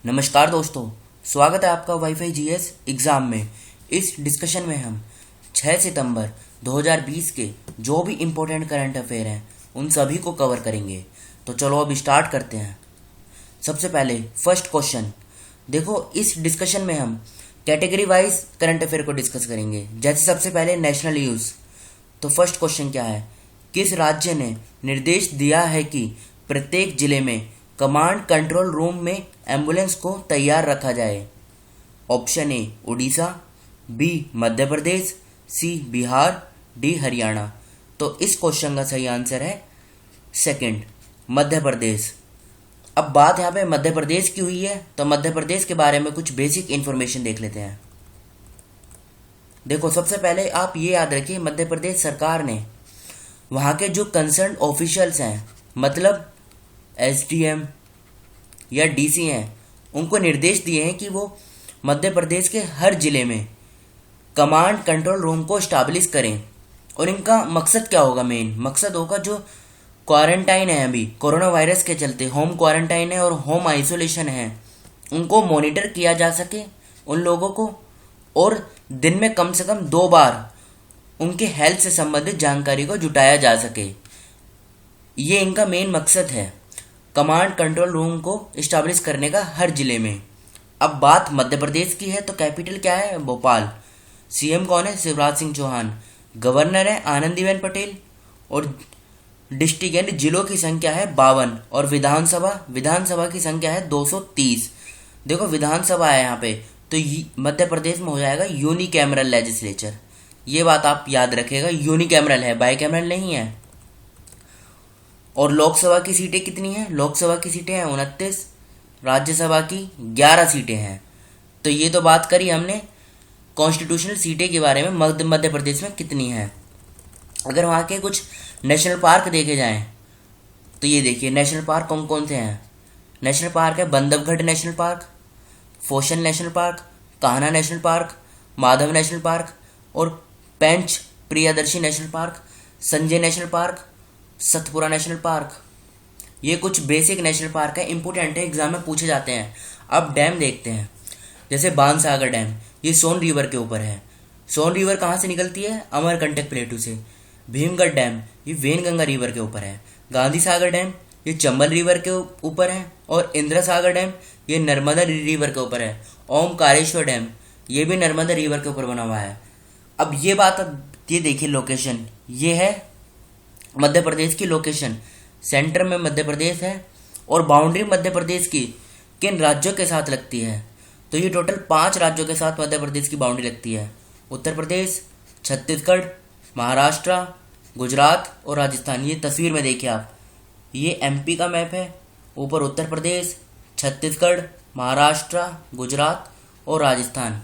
नमस्कार दोस्तों, स्वागत है आपका वाईफाई जीएस एग्ज़ाम में। इस डिस्कशन में हम 6 सितंबर 2020 के जो भी इम्पोर्टेंट करंट अफेयर हैं उन सभी को कवर करेंगे। तो चलो अब स्टार्ट करते हैं। सबसे पहले फर्स्ट क्वेश्चन देखो, इस डिस्कशन में हम कैटेगरी वाइज करंट अफेयर को डिस्कस करेंगे। जैसे सबसे पहले नेशनल न्यूज़। तो फर्स्ट क्वेश्चन क्या है, किस राज्य ने निर्देश दिया है कि प्रत्येक जिले में कमांड कंट्रोल रूम में एम्बुलेंस को तैयार रखा जाए? Option A Odisha, B Madhya Pradesh, C Bihar, D Haryana. तो इस क्वेश्चन का सही आंसर है सेकंड, मध्य प्रदेश। अब बात यहाँ पे मध्य प्रदेश की हुई है तो मध्य प्रदेश के बारे में कुछ बेसिक इन्फॉर्मेशन देख लेते हैं। देखो, सबसे पहले आप ये याद रखिए, मध्य प्रदेश सरकार ने वहाँ के जो कंसर्न ऑफिशियल्स हैं, मतलब एसडीएम या डीसी हैं, उनको निर्देश दिए हैं कि वो मध्य प्रदेश के हर जिले में कमांड कंट्रोल रूम को स्टैब्लिश करें। और इनका मकसद क्या होगा? मेन मकसद होगा जो क्वारंटाइन है, अभी कोरोना वायरस के चलते होम क्वारंटाइन है और होम आइसोलेशन है, उनको मॉनिटर किया जा सके उन लोगों को, और दिन में कम से कम 2 बार उनके हेल्थ से संबंधित जानकारी को जुटाया जा सके। ये इनका मेन मकसद है, कमांड कंट्रोल रूम को इस्टेब्लिश करने का हर जिले में। अब बात मध्य प्रदेश की है तो कैपिटल क्या है? भोपाल। सीएम कौन है? शिवराज सिंह चौहान। गवर्नर है आनंदीबेन पटेल। और डिस्ट्रिक्ट यानी जिलों की संख्या है 52। और विधानसभा की संख्या है 230। देखो, विधानसभा है यहाँ पे तो मध्य प्रदेश में हो जाएगा यूनिकैमरल लेजिस्लेचर। ये बात आप याद रखेगा, यूनिकैमरल है, बाइकैमरल नहीं है। और लोकसभा की सीटें कितनी हैं? लोकसभा की सीटें हैं 29, राज्यसभा की 11 सीटें हैं। तो ये तो बात करी हमने कॉन्स्टिट्यूशनल सीटें के बारे में, मध्य प्रदेश में कितनी हैं। अगर वहाँ के कुछ नेशनल पार्क देखे जाएं तो ये देखिए, नेशनल पार्क कौन कौन से हैं। नेशनल पार्क है Bandhavgarh national park, fossil national park, Kanha national park, Madhav national park और Pench Priyadarshini national park, Sanjay national park, Satpura national park. ये कुछ बेसिक नेशनल पार्क है, इंपॉर्टेंट है, एग्जाम में पूछे जाते हैं। अब डैम देखते हैं, जैसे बाणसागर डैम, ये सोन रिवर के ऊपर है। सोन रिवर कहाँ से निकलती है? अमरकंटक प्लेटू से। भीमगढ़ डैम ये वेनगंगा रिवर के ऊपर है। गांधी सागर डैम ये चंबल रिवर के ऊपर है। और इंदिरा सागर डैम ये नर्मदा रिवर के ऊपर है। ओमकारेश्वर डैम ये भी नर्मदा रिवर के ऊपर बना हुआ है। अब ये देखिए, लोकेशन ये है मध्य प्रदेश की लोकेशन। सेंटर में मध्य प्रदेश है और बाउंड्री मध्य प्रदेश की किन राज्यों के साथ लगती है? तो ये टोटल 5 राज्यों के साथ मध्य प्रदेश की बाउंड्री लगती है। उत्तर प्रदेश, छत्तीसगढ़, महाराष्ट्र, गुजरात और राजस्थान। ये तस्वीर में देखिए आप, ये एमपी का मैप है। ऊपर उत्तर प्रदेश, छत्तीसगढ़, महाराष्ट्र, गुजरात और राजस्थान,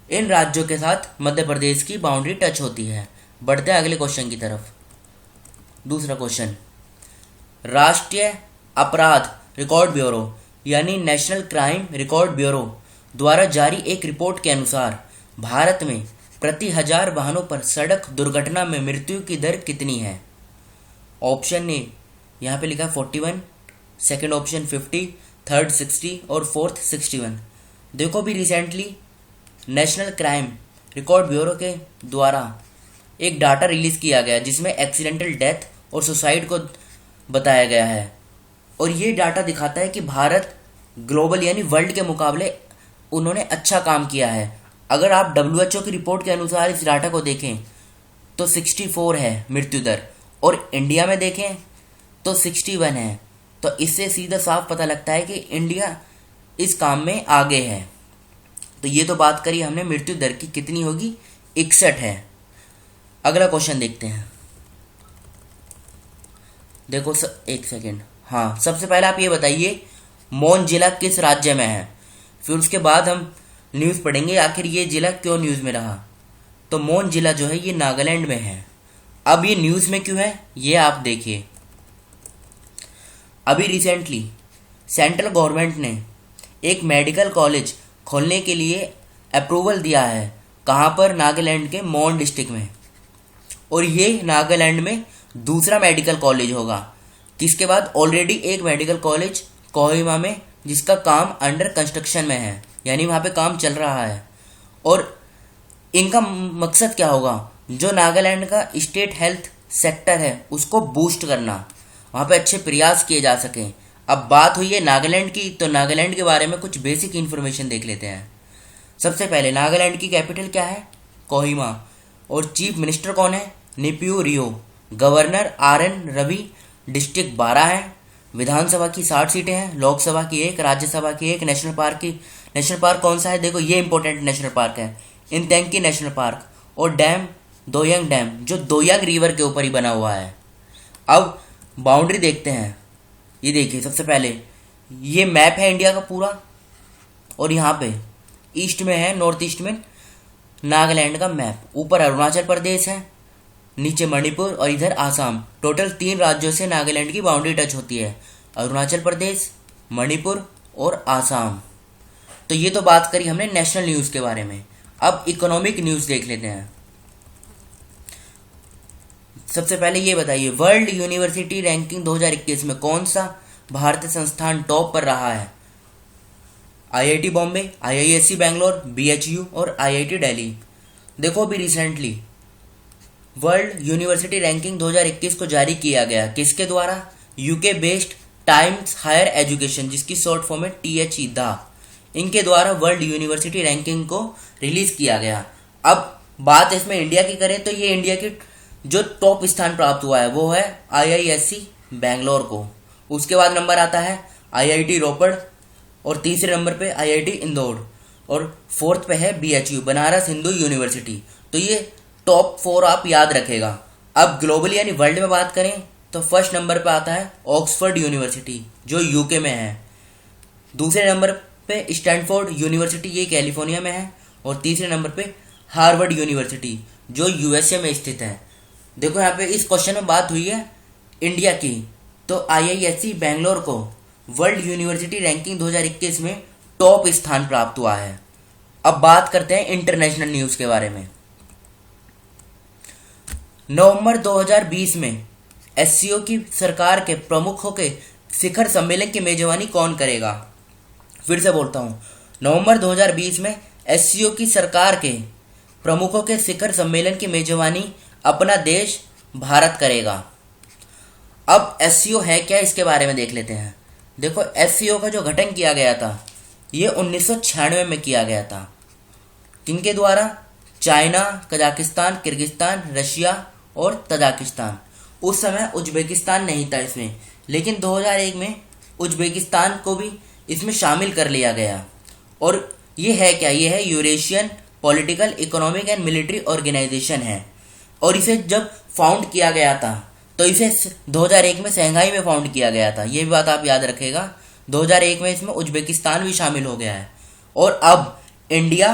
इन राज्यों के साथ मध्य प्रदेश की बाउंड्री टच होती है। बढ़ते हैं अगले क्वेश्चन की तरफ। दूसरा क्वेश्चन, राष्ट्रीय अपराध रिकॉर्ड ब्यूरो यानी नेशनल क्राइम रिकॉर्ड ब्यूरो द्वारा जारी एक रिपोर्ट के अनुसार भारत में प्रति 1000 वाहनों पर सड़क दुर्घटना में मृत्यु की दर कितनी है? ऑप्शन ए यहाँ पे लिखा है 41, सेकंड ऑप्शन 50, थर्ड 60 और फोर्थ 61। देखो, अभी recently national crime record bureau के द्वारा एक डाटा रिलीज किया गया जिसमें एक्सीडेंटल डेथ और सुसाइड को बताया गया है। और ये डाटा दिखाता है कि भारत ग्लोबल यानी वर्ल्ड के मुकाबले उन्होंने अच्छा काम किया है। अगर आप WHO की रिपोर्ट के अनुसार इस डाटा को देखें तो 64 है मृत्यु दर, और इंडिया में देखें तो 61 है। तो इससे सीधा साफ पता लगता है कि इंडिया इस काम में आगे है। तो ये तो बात करी हमने मृत्यु दर की, कितनी होगी? 61 है। अगला क्वेश्चन देखते हैं। देखो एक सेकेंड, हाँ, सबसे पहले आप ये बताइए मोन जिला किस राज्य में है। फिर उसके बाद हम न्यूज़ पढ़ेंगे आखिर ये जिला क्यों न्यूज़ में रहा। तो मोन जिला जो है ये नागालैंड में है। अब ये न्यूज़ में क्यों है ये आप देखिए। अभी रिसेंटली सेंट्रल गवर्नमेंट ने एक मेडिकल कॉलेज खोलने के लिए अप्रूवल दिया है। कहाँ पर? नागालैंड के मोन डिस्ट्रिक्ट में। और ये नागालैंड में दूसरा मेडिकल कॉलेज होगा, किसके बाद? ऑलरेडी एक मेडिकल कॉलेज कोहिमा में जिसका काम अंडर कंस्ट्रक्शन में है, यानी वहाँ पे काम चल रहा है। और इनका मकसद क्या होगा, जो नागालैंड का स्टेट हेल्थ सेक्टर है उसको बूस्ट करना, वहाँ पे अच्छे प्रयास किए जा सकें। अब बात हुई है नागालैंड की, तो नागालैंड के बारे में कुछ बेसिक इन्फॉर्मेशन देख लेते हैं। सबसे पहले नागालैंड की कैपिटल क्या है, कोहिमा। और चीफ मिनिस्टर कौन है, Neiphiu Rio. Governor RN Ravi. District 12 है। विधानसभा की 60 सीटें हैं, लोकसभा की 1, राज्यसभा की 1। नेशनल पार्क कौन सा है, देखो ये इंपॉर्टेंट नेशनल पार्क है, इंतेंकी नेशनल पार्क। और डैम दोयांग डैम, जो दोयांग रिवर के ऊपर ही बना हुआ है। अब बाउंड्री देखते हैं, ये देखिए सबसे पहले ये मैप है इंडिया का पूरा, और यहाँ पे ईस्ट में है, नॉर्थ ईस्ट में नागालैंड का मैप। ऊपर अरुणाचल प्रदेश है, नीचे मणिपुर और इधर आसाम। टोटल 3 राज्यों से नागालैंड की बाउंड्री टच होती है, अरुणाचल प्रदेश, मणिपुर और आसाम। तो ये तो बात करी हमने नेशनल न्यूज़ के बारे में। अब इकोनॉमिक न्यूज़ देख लेते हैं। सबसे पहले ये बताइए, वर्ल्ड यूनिवर्सिटी रैंकिंग 2021 में कौन सा भारतीय संस्थान टॉप पर रहा है। IIT Bombay, IISc Bangalore, BHU और IIT दिल्ली। देखो अभी रिसेंटली वर्ल्ड यूनिवर्सिटी रैंकिंग 2021 को जारी किया गया, किसके द्वारा, UK based Times Higher Education, जिसकी शॉर्ट फॉर्म है THE दा, इनके द्वारा वर्ल्ड यूनिवर्सिटी रैंकिंग को रिलीज किया गया। अब बात इसमें इंडिया की करें तो ये इंडिया की जो टॉप स्थान प्राप्त हुआ है वो है IISc बैंगलोर को। उसके बाद नंबर आता है IIT रोपड़, और तीसरे नंबर पे IIT इंदौर, और फोर्थ पे है BHU बनारस हिंदू यूनिवर्सिटी। तो ये टॉप 4 आप याद रखेगा। अब ग्लोबली यानी वर्ल्ड में बात करें तो फर्स्ट नंबर पे आता है ऑक्सफोर्ड यूनिवर्सिटी, जो UK में है। दूसरे नंबर पे स्टैनफोर्ड यूनिवर्सिटी, ये कैलिफोर्निया में है। और तीसरे नंबर पे हार्वर्ड यूनिवर्सिटी, जो USA में स्थित है। देखो यहाँ पे इस क्वेश्चन में बात हुई है इंडिया की, तो IISc बैंगलोर को वर्ल्ड यूनिवर्सिटी रैंकिंग 2021 में टॉप स्थान प्राप्त हुआ है। अब बात करते हैं इंटरनेशनल न्यूज़ के बारे में। नवंबर 2020 में SCO की सरकार के प्रमुखों के शिखर सम्मेलन की मेजबानी कौन करेगा। फिर से बोलता हूँ, नवंबर 2020 में SCO की सरकार के प्रमुखों के शिखर सम्मेलन की मेजबानी अपना देश भारत करेगा। अब SCO है क्या, इसके बारे में देख लेते हैं। देखो SCO का जो गठन किया गया था ये 1996 में किया गया था। किनके द्वारा, चाइना, कजाकिस्तान, किर्गिस्तान, रशिया और तजाकिस्तान। उस समय उज्बेकिस्तान नहीं था इसमें, लेकिन 2001 में उज्बेकिस्तान को भी इसमें शामिल कर लिया गया। और ये है क्या, ये है Eurasian political, economic and military organisation है। और इसे जब फाउंड किया गया था तो इसे 2001 में शंघाई में फाउंड किया गया था, ये भी बात आप याद रखेगा। 2001 में इसमें उज्बेकिस्तान भी शामिल हो गया है। और अब इंडिया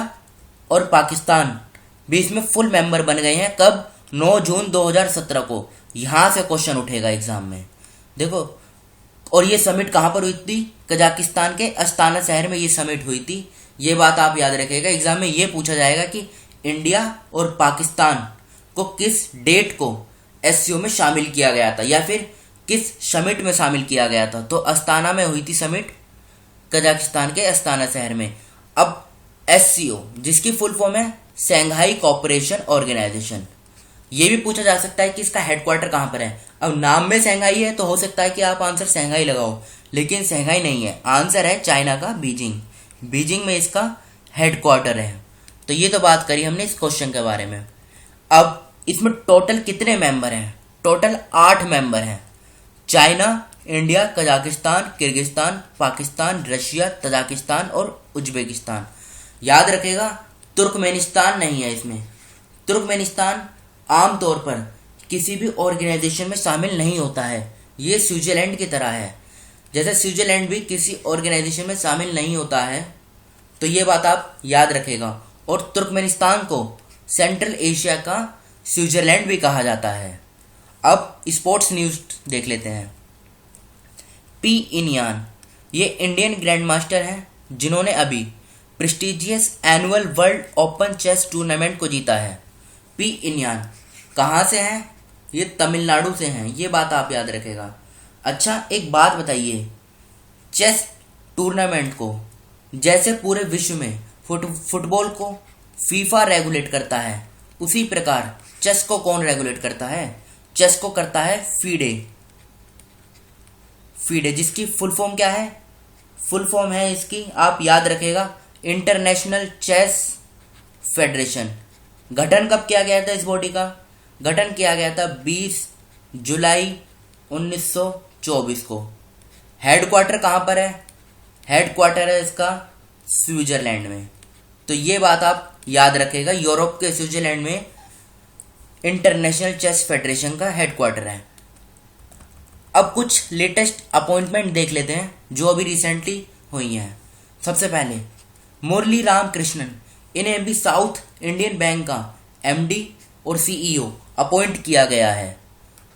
और पाकिस्तान भी इसमें फुल मेंबर बन गए हैं। कब, 9 जून 2017 को। यहाँ से क्वेश्चन उठेगा एग्जाम में, देखो। और ये समिट कहाँ पर हुई थी, कजाकिस्तान के अस्ताना शहर में ये समिट हुई थी। ये बात आप याद रखेगा, एग्जाम में ये पूछा जाएगा कि इंडिया और पाकिस्तान को किस डेट को SCO में शामिल किया गया था, या फिर किस समिट में शामिल किया गया था। तो अस्ताना में हुई थी समिट, कजाकिस्तान के अस्ताना शहर में। अब SCO जिसकी फुल फॉर्म है शंघाई कोऑपरेशन ऑर्गेनाइजेशन, ये भी पूछा जा सकता है कि इसका हेडक्वार्टर कहाँ पर है। अब नाम में शंघाई है तो हो सकता है कि आप आंसर शंघाई लगाओ, लेकिन शंघाई नहीं है, आंसर है चाइना का बीजिंग। बीजिंग में इसका हेडक्वार्टर है। तो ये तो बात करी हमने इस क्वेश्चन के बारे में। अब इसमें टोटल कितने मेंबर हैं, टोटल 8 मेंबर हैं। China, India, Kazakhstan, Kyrgyzstan, Pakistan, Russia, Tajikistan और उज्बेकिस्तान। याद रखेगा तुर्कमेनिस्तान नहीं है इसमें। तुर्कमेनिस्तान आमतौर पर किसी भी ऑर्गेनाइजेशन में शामिल नहीं होता है, ये स्विट्जरलैंड की तरह है। जैसे स्विट्जरलैंड भी किसी ऑर्गेनाइजेशन में शामिल नहीं होता है, तो ये बात आप याद रखेगा। और तुर्कमेनिस्तान को सेंट्रल एशिया का स्विट्जरलैंड भी कहा जाता है। अब स्पोर्ट्स न्यूज़ देख लेते हैं। पी इनियान, ये इंडियन ग्रैंड मास्टर हैं जिन्होंने अभी prestigious annual world open chess tournament को जीता है। पी इनियान कहाँ से हैं, ये तमिलनाडु से हैं, ये बात आप याद रखेगा। अच्छा एक बात बताइए, चेस टूर्नामेंट को, जैसे पूरे विश्व में फुटबॉल को फीफा रेगुलेट करता है, उसी प्रकार चेस को कौन रेगुलेट करता है? चेस को करता है फीडे। फीडे जिसकी फुल फॉर्म क्या है? फुल फॉर्म है इसकी, आप याद रखेगा, इंटरनेशनल चेस फेडरेशन। गठन कब किया गया था इस बॉडी का? गठन किया गया था 20 जुलाई 1924 को। हेडक्वार्टर कहाँ पर है? हेडक्वार्टर है इसका स्विट्जरलैंड में। तो ये बात आप याद रखेगा, यूरोप के स्विट्जरलैंड में इंटरनेशनल चेस फेडरेशन का हेडक्वार्टर है। अब कुछ लेटेस्ट अपॉइंटमेंट देख लेते हैं जो अभी रिसेंटली हुई हैं। सबसे पहले मुरली राम कृष्णन, इन्हें भी साउथ इंडियन बैंक का एमडी और सीईओ अपॉइंट किया गया है।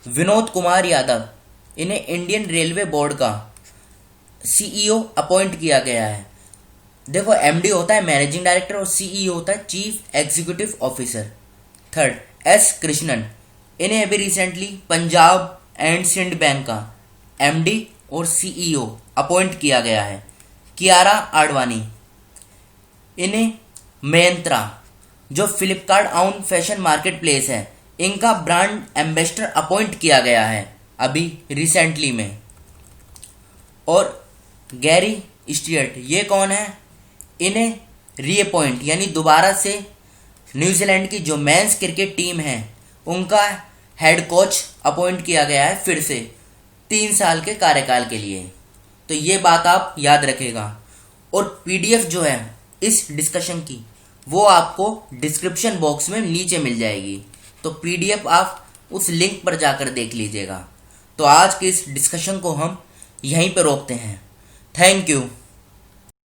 विनोद कुमार यादव, इन्हें इंडियन रेलवे बोर्ड का सीईओ अपॉइंट किया गया है। देखो, एमडी होता है मैनेजिंग डायरेक्टर और सीईओ होता है chief executive officer. Third, S Krishnan, इन्हें अभी recently Punjab and Sind bank का एमडी और सीईओ अपॉइंट किया गया है। कियारा आडवाणी, इन्हें मेंत्रा जो फ्लिपकार्ट आउन फैशन मार्केट प्लेस है, इनका ब्रांड एम्बेसडर अपॉइंट किया गया है अभी रिसेंटली में। और गैरी स्टीयर्ट, ये कौन है? इन्हें रीअपॉइंट यानी दोबारा से न्यूजीलैंड की जो मेंस क्रिकेट टीम है उनका हेड कोच अपॉइंट किया गया है फिर से 3 साल के कार्यकाल के लिए। तो ये बात आप याद रखेगा। और पीडीएफ जो है इस डिस्कशन की वो आपको डिस्क्रिप्शन बॉक्स में नीचे मिल जाएगी, तो पीडीएफ आप उस लिंक पर जाकर देख लीजिएगा। तो आज के इस डिस्कशन को हम यहीं पर रोकते हैं। Thank you.